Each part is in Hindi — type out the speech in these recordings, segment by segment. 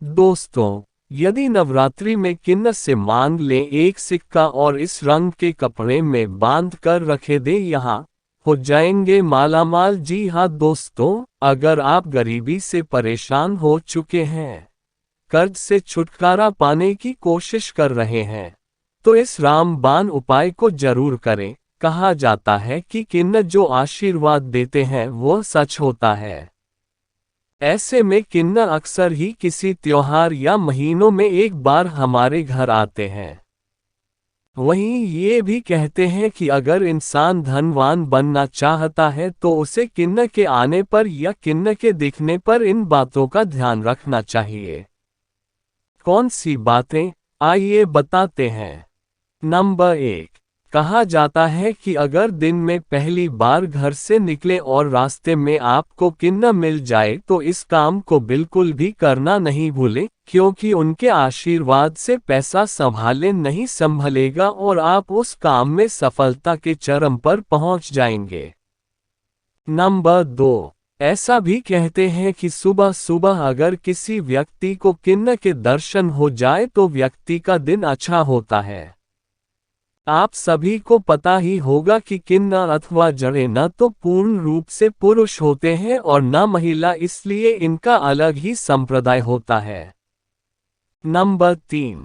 दोस्तों, यदि नवरात्रि में किन्नर से मांग लें एक सिक्का और इस रंग के कपड़े में बांध कर रखे दे, यहाँ हो जाएंगे मालामाल। जी हाँ दोस्तों, अगर आप गरीबी से परेशान हो चुके हैं, कर्ज से छुटकारा पाने की कोशिश कर रहे हैं, तो इस रामबाण उपाय को जरूर करें। कहा जाता है कि किन्नर जो आशीर्वाद देते हैं वो सच होता है। ऐसे में किन्नर अक्सर ही किसी त्योहार या महीनों में एक बार हमारे घर आते हैं। वहीं ये भी कहते हैं कि अगर इंसान धनवान बनना चाहता है तो उसे किन्नर के आने पर या किन्नर के दिखने पर इन बातों का ध्यान रखना चाहिए। कौन सी बातें, आइए बताते हैं। नंबर 1, कहा जाता है कि अगर दिन में पहली बार घर से निकले और रास्ते में आपको किन्नर मिल जाए तो इस काम को बिल्कुल भी करना नहीं भूलें, क्योंकि उनके आशीर्वाद से पैसा संभाले नहीं संभलेगा और आप उस काम में सफलता के चरम पर पहुंच जाएंगे। नंबर 2, ऐसा भी कहते हैं कि सुबह सुबह अगर किसी व्यक्ति को किन्नर के दर्शन हो जाए तो व्यक्ति का दिन अच्छा होता है। आप सभी को पता ही होगा कि किन्नर अथवा जड़े न तो पूर्ण रूप से पुरुष होते हैं और न महिला, इसलिए इनका अलग ही संप्रदाय होता है। नंबर 3,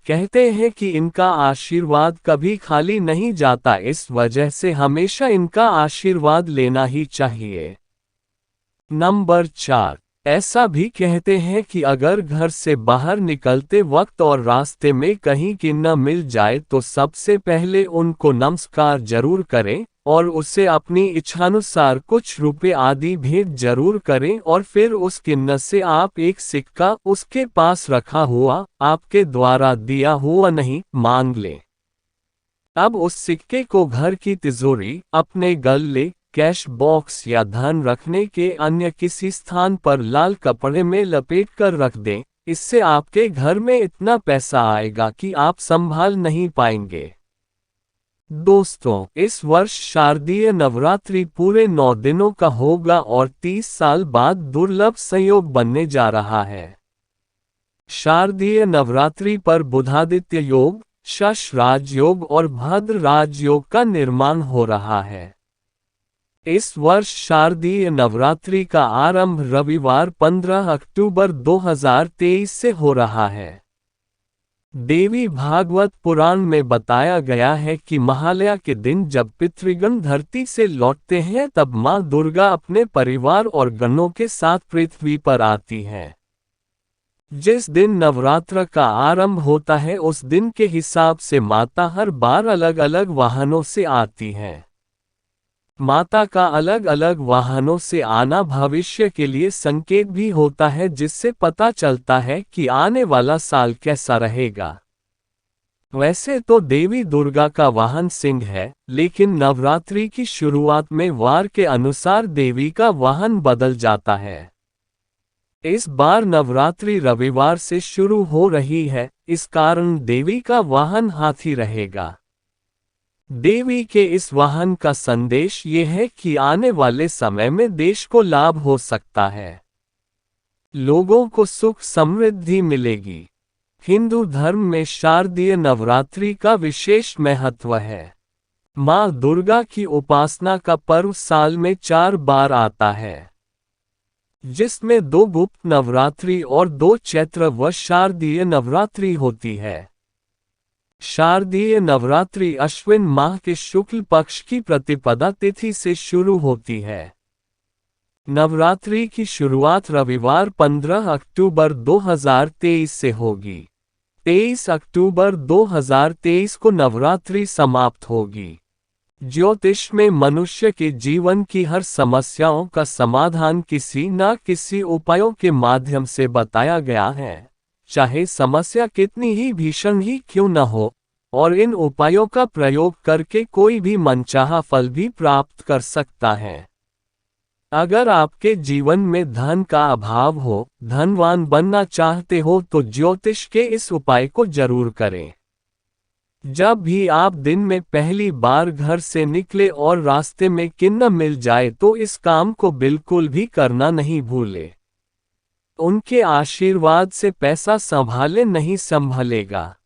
कहते हैं कि इनका आशीर्वाद कभी खाली नहीं जाता, इस वजह से हमेशा इनका आशीर्वाद लेना ही चाहिए। नंबर 4, ऐसा भी कहते हैं कि अगर घर से बाहर निकलते वक्त और रास्ते में कहीं किन्नर मिल जाए तो सबसे पहले उनको नमस्कार जरूर करें और उसे अपनी इच्छानुसार कुछ रुपए आदि भेंट जरूर करें और फिर उस किन्नर से आप एक सिक्का उसके पास रखा हुआ, आपके द्वारा दिया हुआ नहीं, मांग लें। अब उस सिक्के को घर की तिजोरी, अपने गल्ले, कैश बॉक्स या धन रखने के अन्य किसी स्थान पर लाल कपड़े में लपेट कर रख दें। इससे आपके घर में इतना पैसा आएगा कि आप संभाल नहीं पाएंगे। दोस्तों, इस वर्ष शारदीय नवरात्रि पूरे 9 दिनों का होगा और 30 साल बाद दुर्लभ संयोग बनने जा रहा है। शारदीय नवरात्रि पर बुधादित्य योग, शश राजयोग और भद्र राजयोग का निर्माण हो रहा है। इस वर्ष शारदीय नवरात्रि का आरंभ रविवार 15 अक्टूबर 2023 से हो रहा है। देवी भागवत पुराण में बताया गया है कि महालया के दिन जब पितृगण धरती से लौटते हैं तब मां दुर्गा अपने परिवार और गणों के साथ पृथ्वी पर आती हैं। जिस दिन नवरात्र का आरंभ होता है उस दिन के हिसाब से माता हर बार अलग अलग वाहनों से आती हैं। माता का अलग अलग वाहनों से आना भविष्य के लिए संकेत भी होता है, जिससे पता चलता है कि आने वाला साल कैसा रहेगा। वैसे तो देवी दुर्गा का वाहन सिंह है, लेकिन नवरात्रि की शुरुआत में वार के अनुसार देवी का वाहन बदल जाता है। इस बार नवरात्रि रविवार से शुरू हो रही है, इस कारण देवी का वाहन हाथी रहेगा। देवी के इस वाहन का संदेश ये है कि आने वाले समय में देश को लाभ हो सकता है, लोगों को सुख समृद्धि मिलेगी। हिंदू धर्म में शारदीय नवरात्रि का विशेष महत्व है। मां दुर्गा की उपासना का पर्व साल में 4 बार आता है, जिसमें 2 गुप्त नवरात्रि और 2 चैत्र व शारदीय नवरात्रि होती है। शारदीय नवरात्रि अश्विन माह के शुक्ल पक्ष की प्रतिपदा तिथि से शुरू होती है। नवरात्रि की शुरुआत रविवार 15 अक्टूबर 2023 से होगी। 23 अक्टूबर 2023 को नवरात्रि समाप्त होगी। ज्योतिष में मनुष्य के जीवन की हर समस्याओं का समाधान किसी न किसी उपायों के माध्यम से बताया गया है, चाहे समस्या कितनी ही भीषण ही क्यों न हो, और इन उपायों का प्रयोग करके कोई भी मनचाहा फल भी प्राप्त कर सकता है। अगर आपके जीवन में धन का अभाव हो, धनवान बनना चाहते हो तो ज्योतिष के इस उपाय को जरूर करें। जब भी आप दिन में पहली बार घर से निकले और रास्ते में किन्नर मिल जाए तो इस काम को बिल्कुल भी करना नहीं भूले। उनके आशीर्वाद से पैसा संभाले नहीं संभलेगा।